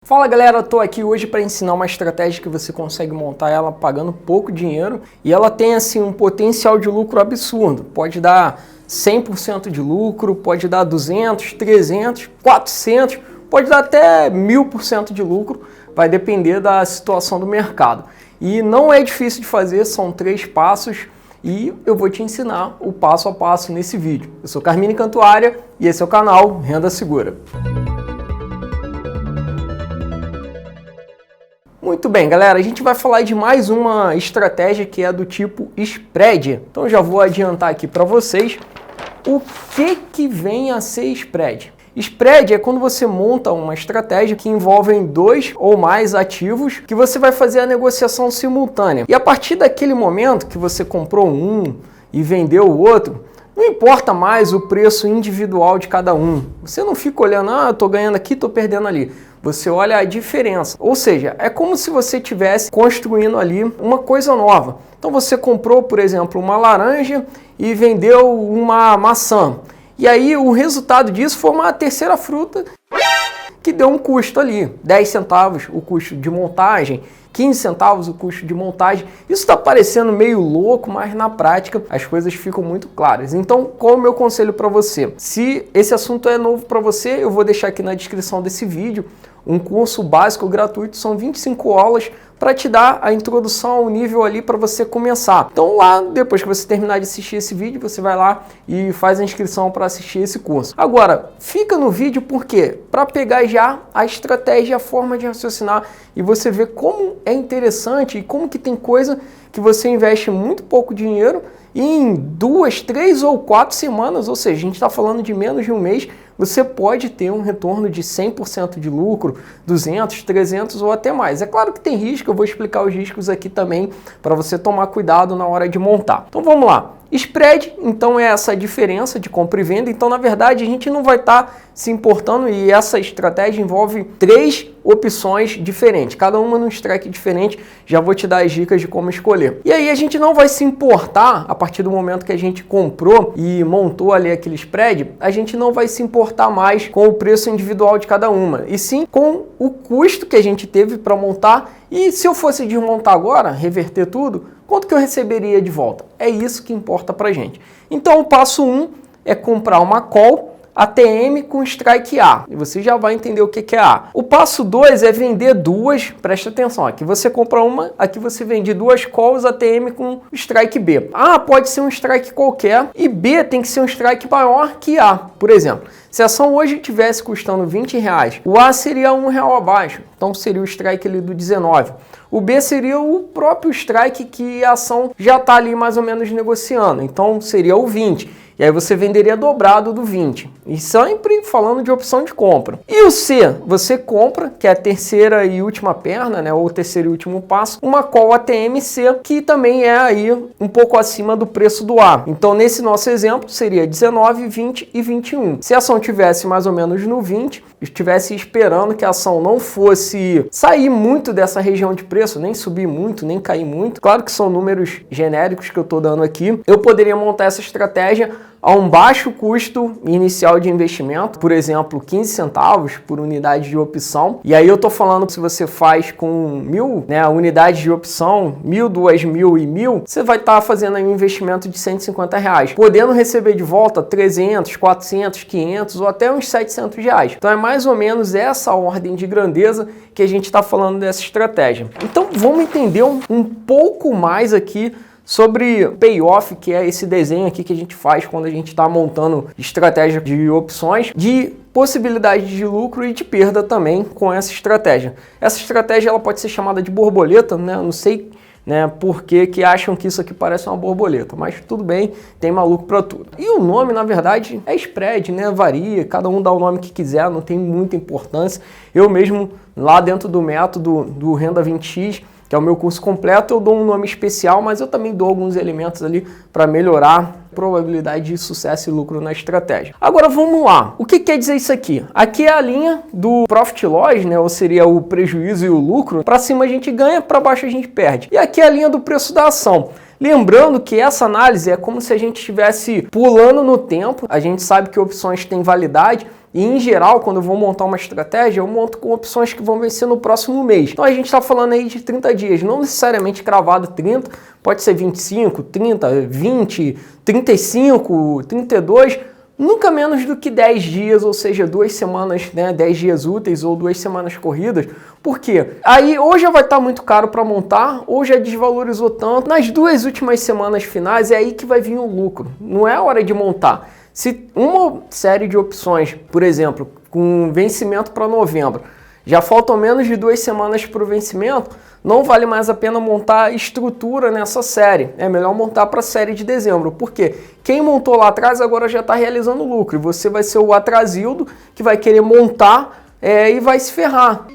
Fala galera, eu tô aqui hoje para ensinar uma estratégia que você consegue montar ela pagando pouco dinheiro e ela tem assim um potencial de lucro absurdo. Pode dar 100% de lucro, pode dar 200, 300, 400, pode dar até 1000% de lucro, vai depender da situação do mercado. E não é difícil de fazer, são 3 passos e eu vou te ensinar o passo a passo nesse vídeo. Eu sou Carmine Cantuária e esse é o canal Renda Segura. Muito bem, galera, a gente vai falar de mais uma estratégia que é do tipo spread. Então já vou adiantar aqui para vocês o que vem a ser spread. Spread é quando você monta uma estratégia que envolve 2 ou mais ativos que você vai fazer a negociação simultânea. E a partir daquele momento que você comprou um e vendeu o outro, não importa mais o preço individual de cada um. Você não fica olhando, eu estou ganhando aqui, estou perdendo ali. Você olha a diferença. Ou seja, é como se você estivesse construindo ali uma coisa nova. Então você comprou, por exemplo, uma laranja e vendeu uma maçã. E aí o resultado disso foi uma terceira fruta que deu um custo ali. 10 centavos o custo de montagem, 15 centavos o custo de montagem. Isso está parecendo meio louco, mas na prática as coisas ficam muito claras. Então, qual é o meu conselho para você? Se esse assunto é novo para você, eu vou deixar aqui na descrição desse vídeo um curso básico gratuito, são 25 aulas para te dar a introdução ao nível ali para você começar. Então lá, depois que você terminar de assistir esse vídeo, você vai lá e faz a inscrição para assistir esse curso. Agora, fica no vídeo por quê? Para pegar já a estratégia, a forma de raciocinar e você ver como é interessante e como que tem coisa que você investe muito pouco dinheiro e em 2, 3 ou 4 semanas, ou seja, a gente está falando de menos de um mês, você pode ter um retorno de 100% de lucro, 200, 300 ou até mais. É claro que tem risco, eu vou explicar os riscos aqui também para você tomar cuidado na hora de montar. Então vamos lá. Spread, então, é essa diferença de compra e venda. Então, na verdade, a gente não vai estar se importando e essa estratégia envolve 3 opções diferentes, cada uma num strike diferente. Já vou te dar as dicas de como escolher. E aí a gente não vai se importar, a partir do momento que a gente comprou e montou ali aquele spread, a gente não vai se importar mais com o preço individual de cada uma, e sim com o custo que a gente teve para montar. E se eu fosse desmontar agora, reverter tudo, quanto que eu receberia de volta? É isso que importa pra gente. Então o passo 1 é comprar uma call ATM com strike A. E você já vai entender o que é A. O passo 2 é vender 2, presta atenção, aqui você compra uma, aqui você vende 2 calls ATM com strike B. A pode ser um strike qualquer e B tem que ser um strike maior que A. Por exemplo, se a ação hoje estivesse custando R$20, o A seria R$1 abaixo, então seria o strike ali do 19. O B seria o próprio strike que a ação já está ali mais ou menos negociando, então seria o 20. E aí você venderia dobrado do 20. E sempre falando de opção de compra. E o C, você compra, que é a terceira e última perna, né, ou o terceiro e último passo, uma call ATM-C, que também é aí um pouco acima do preço do A. Então, nesse nosso exemplo, seria 19, 20 e 21. Se a ação tivesse mais ou menos no 20, estivesse esperando que a ação não fosse sair muito dessa região de preço, nem subir muito, nem cair muito, claro que são números genéricos que eu estou dando aqui, eu poderia montar essa estratégia a um baixo custo inicial de investimento, por exemplo, 15 centavos por unidade de opção. E aí eu tô falando, se você faz com 1000, né, unidades de opção, 1000, 2000 e 1000, você vai estar fazendo aí um investimento de R$150, podendo receber de volta 300, 400, 500 ou até uns R$700. Então é mais ou menos essa ordem de grandeza que a gente está falando dessa estratégia. Então vamos entender um pouco mais aqui sobre payoff, que é esse desenho aqui que a gente faz quando a gente está montando estratégia de opções, de possibilidade de lucro e de perda também com essa estratégia. Essa estratégia ela pode ser chamada de borboleta, né? Eu não sei, né, por que acham que isso aqui parece uma borboleta, mas tudo bem, tem maluco para tudo. E o nome, na verdade, é spread, né? Varia, cada um dá o nome que quiser, não tem muita importância. Eu mesmo, lá dentro do método do Renda 20X, que é o meu curso completo, eu dou um nome especial, mas eu também dou alguns elementos ali para melhorar a probabilidade de sucesso e lucro na estratégia. Agora vamos lá. O que quer dizer isso aqui? Aqui é a linha do Profit Loss, né? Ou seria o prejuízo e o lucro. Para cima a gente ganha, para baixo a gente perde. E aqui é a linha do preço da ação. Lembrando que essa análise é como se a gente estivesse pulando no tempo. A gente sabe que opções têm validade e, em geral, quando eu vou montar uma estratégia, eu monto com opções que vão vencer no próximo mês. Então a gente está falando aí de 30 dias, não necessariamente cravado 30, pode ser 25, 30, 20, 35, 32, nunca menos do que 10 dias, ou seja, 2 semanas, né, 10 dias úteis ou 2 semanas corridas. Por quê? Aí ou já vai estar muito caro para montar, ou já desvalorizou tanto. Nas 2 últimas semanas finais é aí que vai vir o lucro, não é hora de montar. Se uma série de opções, por exemplo, com vencimento para novembro, já faltam menos de 2 semanas para o vencimento, não vale mais a pena montar estrutura nessa série. É melhor montar para a série de dezembro. Por quê? Quem montou lá atrás agora já está realizando lucro. E você vai ser o atrasildo que vai querer montar e vai se ferrar.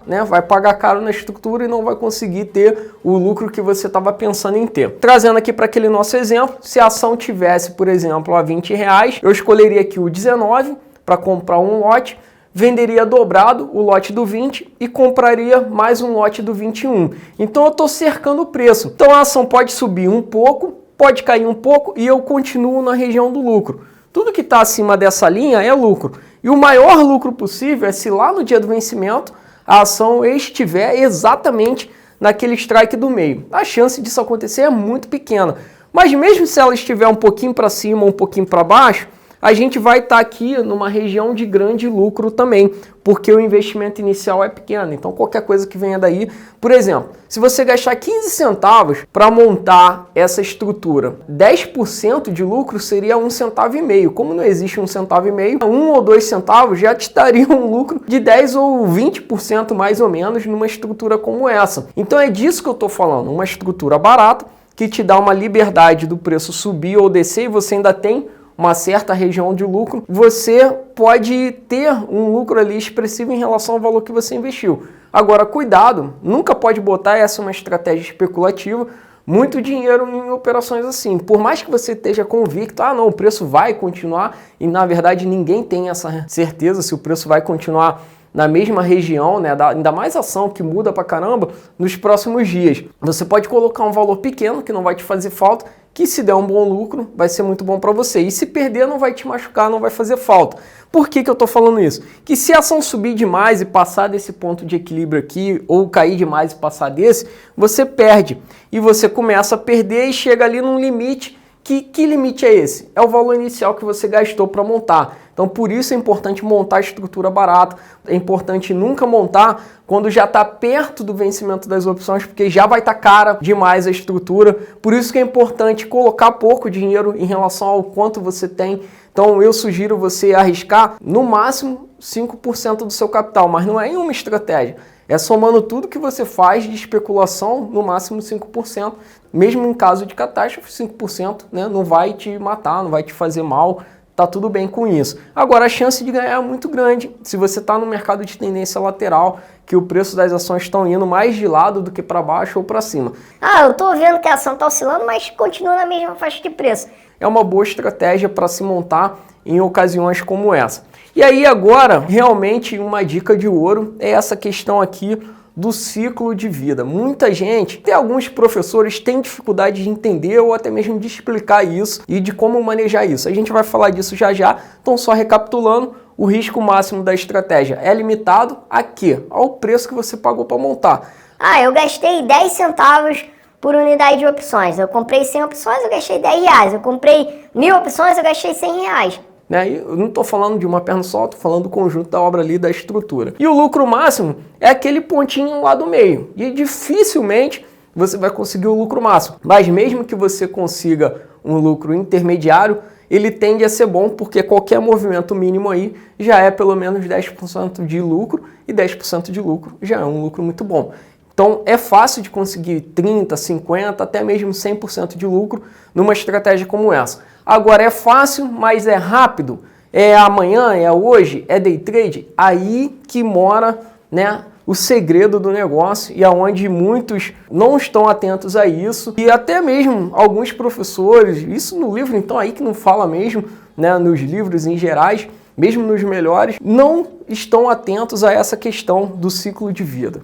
Né? Vai pagar caro na estrutura e não vai conseguir ter o lucro que você estava pensando em ter. Trazendo aqui para aquele nosso exemplo, se a ação tivesse, por exemplo, a R$20, eu escolheria aqui o 19 para comprar um lote, venderia dobrado o lote do 20 e compraria mais um lote do 21. Então eu estou cercando o preço. Então a ação pode subir um pouco, pode cair um pouco e eu continuo na região do lucro. Tudo que está acima dessa linha é lucro. E o maior lucro possível é se lá no dia do vencimento a ação estiver exatamente naquele strike do meio. A chance disso acontecer é muito pequena. Mas mesmo se ela estiver um pouquinho para cima ou um pouquinho para baixo, a gente vai estar aqui numa região de grande lucro também, porque o investimento inicial é pequeno. Então, qualquer coisa que venha daí, por exemplo, se você gastar 15 centavos para montar essa estrutura, 10% de lucro seria 1,5 centavo. Como não existe 1,5 centavo, 1 ou 2 centavos já te daria um lucro de 10 ou 20% mais ou menos numa estrutura como essa. Então, é disso que eu estou falando, uma estrutura barata que te dá uma liberdade do preço subir ou descer e você ainda tem uma certa região de lucro, você pode ter um lucro ali expressivo em relação ao valor que você investiu. Agora, cuidado, nunca pode botar essa uma estratégia especulativa, muito dinheiro em operações assim. Por mais que você esteja convicto, não, o preço vai continuar, e na verdade ninguém tem essa certeza se o preço vai continuar na mesma região, né, ainda mais ação que muda pra caramba nos próximos dias. Você pode colocar um valor pequeno que não vai te fazer falta, que se der um bom lucro vai ser muito bom para você. E se perder não vai te machucar, não vai fazer falta. Por que eu estou falando isso? Que se a ação subir demais e passar desse ponto de equilíbrio aqui, ou cair demais e passar desse, você perde. E você começa a perder e chega ali num limite. Que limite é esse? É o valor inicial que você gastou para montar. Então, por isso é importante montar a estrutura barata. É importante nunca montar quando já está perto do vencimento das opções, porque já vai estar cara demais a estrutura. Por isso que é importante colocar pouco dinheiro em relação ao quanto você tem. Então, eu sugiro você arriscar no máximo 5% do seu capital, mas não é em uma estratégia. É somando tudo que você faz de especulação, no máximo 5%. Mesmo em caso de catástrofe, 5%, né, não vai te matar, não vai te fazer mal, tá tudo bem com isso. Agora, a chance de ganhar é muito grande se você está no mercado de tendência lateral, que o preço das ações estão indo mais de lado do que para baixo ou para cima. Eu tô vendo que a ação está oscilando, mas continua na mesma faixa de preço. É uma boa estratégia para se montar em ocasiões como essa. E aí agora, realmente uma dica de ouro é essa questão aqui do ciclo de vida. Muita gente, até alguns professores, têm dificuldade de entender ou até mesmo de explicar isso e de como manejar isso. A gente vai falar disso já já, então só recapitulando, o risco máximo da estratégia é limitado a quê? Ao preço que você pagou para montar. Eu gastei 10 centavos por unidade de opções. Eu comprei 100 opções, eu gastei R$10. Eu comprei 1000 opções, eu gastei R$100. Eu não estou falando de uma perna só, estou falando do conjunto da obra ali, da estrutura. E o lucro máximo é aquele pontinho lá do meio. E dificilmente você vai conseguir o lucro máximo. Mas mesmo que você consiga um lucro intermediário, ele tende a ser bom, porque qualquer movimento mínimo aí já é pelo menos 10% de lucro, e 10% de lucro já é um lucro muito bom. Então é fácil de conseguir 30%, 50%, até mesmo 100% de lucro numa estratégia como essa. Agora é fácil, mas é rápido? É amanhã? É hoje? É day trade? Aí que mora, né, o segredo do negócio e aonde muitos não estão atentos a isso. E até mesmo alguns professores, isso no livro então aí que não fala mesmo, né, nos livros em gerais, mesmo nos melhores, não estão atentos a essa questão do ciclo de vida.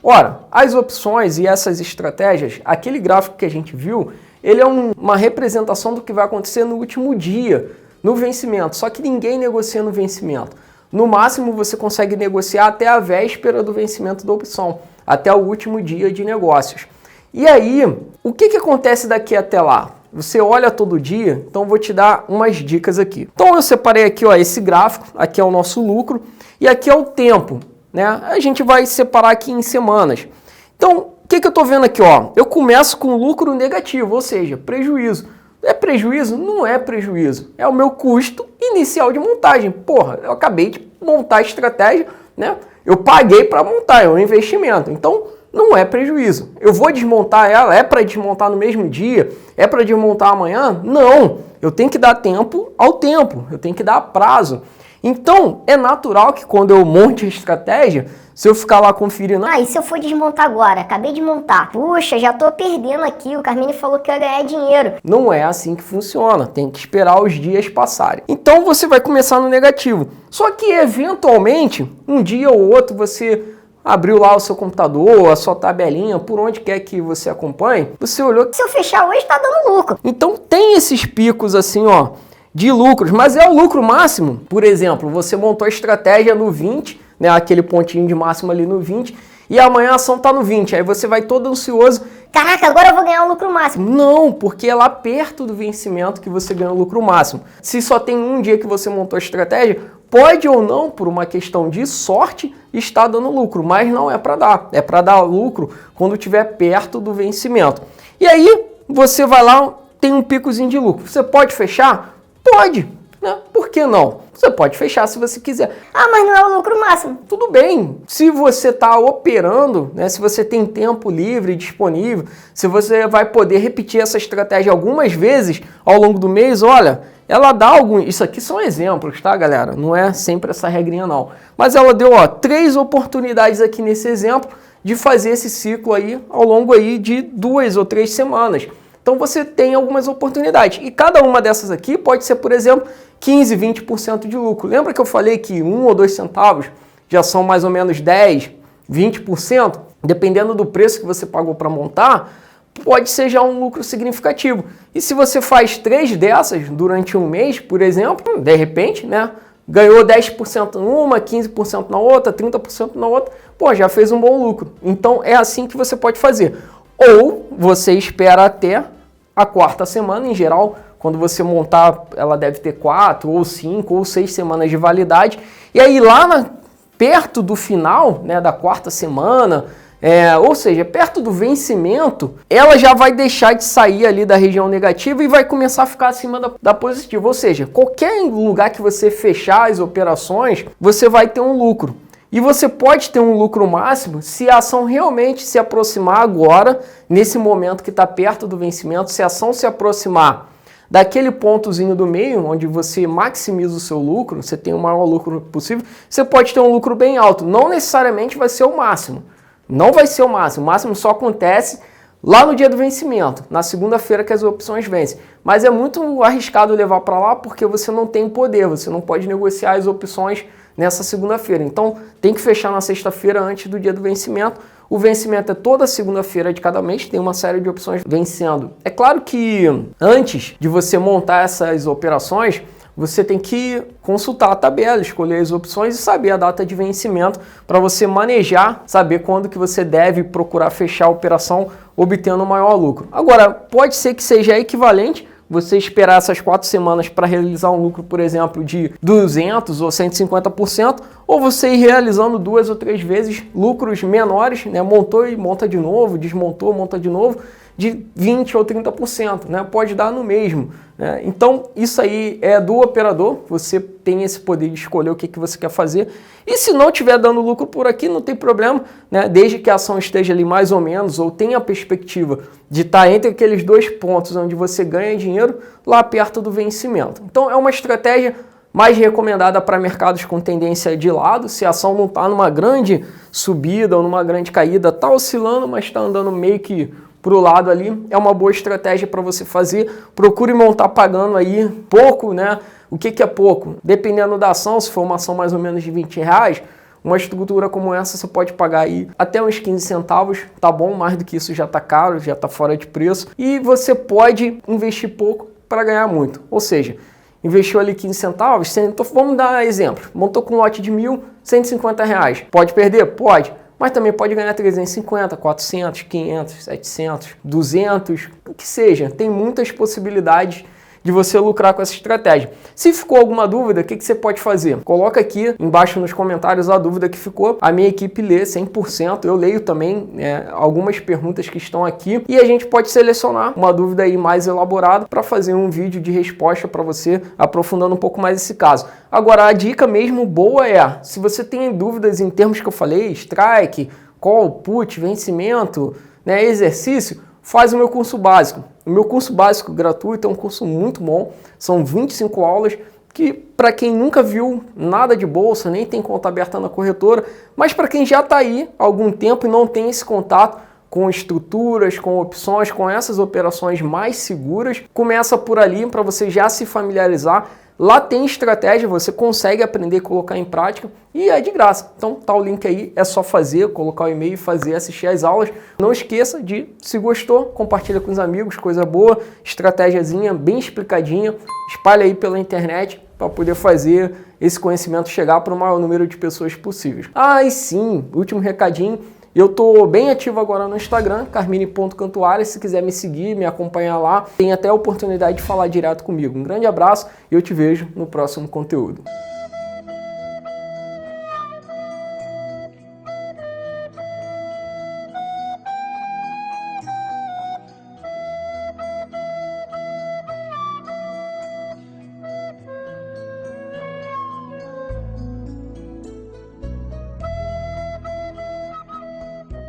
Ora, as opções e essas estratégias, aquele gráfico que a gente viu, ele é uma representação do que vai acontecer no último dia, no vencimento, só que ninguém negocia no vencimento. No máximo você consegue negociar até a véspera do vencimento da opção, até o último dia de negócios. E aí, o que acontece daqui até lá? Você olha todo dia, então eu vou te dar umas dicas aqui. Então eu separei aqui, ó, esse gráfico, aqui é o nosso lucro e aqui é o tempo, né? A gente vai separar aqui em semanas. Então, o que eu estou vendo aqui, ó? Eu começo com lucro negativo, ou seja, prejuízo. É prejuízo? Não é prejuízo. É o meu custo inicial de montagem. Porra, eu acabei de montar a estratégia, né? Eu paguei para montar, é um investimento. Então, não é prejuízo. Eu vou desmontar ela? É para desmontar no mesmo dia? É para desmontar amanhã? Não. Eu tenho que dar tempo ao tempo. Eu tenho que dar prazo. Então, é natural que quando eu monte a estratégia, se eu ficar lá conferindo... Ah, e se eu for desmontar agora? Acabei de montar. Puxa, já tô perdendo aqui. O Carmine falou que eu ia ganhar dinheiro. Não é assim que funciona. Tem que esperar os dias passarem. Então, você vai começar no negativo. Só que, eventualmente, um dia ou outro, você abriu lá o seu computador, a sua tabelinha, por onde quer que você acompanhe, você olhou... Se eu fechar hoje, tá dando lucro. Então, tem esses picos assim, ó, de lucros, mas é o lucro máximo. Por exemplo, você montou a estratégia no 20, né, aquele pontinho de máximo ali no 20, e amanhã a ação está no 20, aí você vai todo ansioso. Caraca, agora eu vou ganhar o lucro máximo. Não, porque é lá perto do vencimento que você ganha o lucro máximo. Se só tem um dia que você montou a estratégia, pode ou não, por uma questão de sorte, estar dando lucro, mas não é para dar. É para dar lucro quando estiver perto do vencimento. E aí, você vai lá, tem um picozinho de lucro. Você pode fechar? Pode, né? Por que não? Você pode fechar se você quiser. Ah, mas não é o lucro máximo. Tudo bem. Se você está operando, né, se você tem tempo livre disponível, se você vai poder repetir essa estratégia algumas vezes ao longo do mês, olha, ela dá algum... Isso aqui são exemplos, tá, galera? Não é sempre essa regrinha, não. Mas ela deu, ó, 3 oportunidades aqui nesse exemplo de fazer esse ciclo aí ao longo aí de 2 ou 3 semanas. Então você tem algumas oportunidades. E cada uma dessas aqui pode ser, por exemplo, 15, 20% de lucro. Lembra que eu falei que 1 ou 2 centavos já são mais ou menos 10, 20%? Dependendo do preço que você pagou para montar, pode ser já um lucro significativo. E se você faz 3 dessas durante um mês, por exemplo, de repente, né, ganhou 10% numa, 15% na outra, 30% na outra, pô, já fez um bom lucro. Então é assim que você pode fazer. Ou você espera até a 4ª semana, em geral, quando você montar, ela deve ter 4 ou 5 ou 6 semanas de validade. E aí lá perto do final, né, da 4ª semana, ou seja, perto do vencimento, ela já vai deixar de sair ali da região negativa e vai começar a ficar acima da positiva. Ou seja, qualquer lugar que você fechar as operações, você vai ter um lucro. E você pode ter um lucro máximo se a ação realmente se aproximar agora, nesse momento que está perto do vencimento, se a ação se aproximar daquele pontozinho do meio, onde você maximiza o seu lucro, você tem o maior lucro possível, você pode ter um lucro bem alto. Não necessariamente vai ser o máximo. Não vai ser o máximo. O máximo só acontece lá no dia do vencimento, na segunda-feira que as opções vencem. Mas é muito arriscado levar para lá porque você não tem poder, você não pode negociar as opções nessa segunda-feira. Então, tem que fechar na sexta-feira antes do dia do vencimento. O vencimento é toda segunda-feira de cada mês, tem uma série de opções vencendo. É claro que antes de você montar essas operações, você tem que consultar a tabela, escolher as opções e saber a data de vencimento para você manejar, saber quando que você deve procurar fechar a operação obtendo o maior lucro. Agora, pode ser que seja equivalente você esperar essas 4 semanas para realizar um lucro, por exemplo, de 200% ou 150%, ou você ir realizando 2 ou 3 vezes lucros menores, né? Montou e monta de novo, desmontou, monta de novo, de 20% ou 30%, né? Pode dar no mesmo. Né? Então, isso aí é do operador, você tem esse poder de escolher o que você quer fazer. E se não estiver dando lucro por aqui, não tem problema, né? Desde que a ação esteja ali mais ou menos, ou tenha a perspectiva de estar entre aqueles 2 pontos onde você ganha dinheiro, lá perto do vencimento. Então, é uma estratégia mais recomendada para mercados com tendência de lado. Se a ação não está numa grande subida ou numa grande caída, está oscilando, mas está andando meio que para o lado ali, é uma boa estratégia para você fazer. Procure montar pagando aí pouco, né? O que é pouco? Dependendo da ação, se for uma ação mais ou menos de R$20, Uma estrutura como essa você pode pagar aí até uns 15 centavos, tá bom? Mais do que isso já tá caro, já tá fora de preço. E você pode investir pouco para ganhar muito. Ou seja, investiu ali 15 centavos, então vamos dar exemplo. Montou com um lote de 1.000, R$150. Pode perder? Pode. Mas também pode ganhar 350, 400, 500, 700, 200, o que seja. Tem muitas possibilidades de você lucrar com essa estratégia. Se ficou alguma dúvida, o que você pode fazer? Coloca aqui embaixo nos comentários a dúvida que ficou. A minha equipe lê 100%. Eu leio também algumas perguntas que estão aqui e a gente pode selecionar uma dúvida aí mais elaborada para fazer um vídeo de resposta para você, aprofundando um pouco mais esse caso. Agora, a dica mesmo boa é, se você tem dúvidas em termos que eu falei, strike, call, put, vencimento, exercício, faz o meu curso básico. O meu curso básico gratuito é um curso muito bom, são 25 aulas que para quem nunca viu nada de bolsa, nem tem conta aberta na corretora, mas para quem já está aí há algum tempo e não tem esse contato com estruturas, com opções, com essas operações mais seguras, começa por ali para você já se familiarizar. Lá tem estratégia, você consegue aprender e colocar em prática e é de graça. Então tá o link aí, é só fazer, colocar o e-mail, fazer, assistir às aulas. Não esqueça de, se gostou, compartilha com os amigos, coisa boa, estratégiazinha bem explicadinha, espalha aí pela internet para poder fazer esse conhecimento chegar para o maior número de pessoas possíveis. Ah, e sim, último recadinho. Eu estou bem ativo agora no Instagram, carmine.cantuária, se quiser me seguir, me acompanhar lá, tem até a oportunidade de falar direto comigo. Um grande abraço e eu te vejo no próximo conteúdo.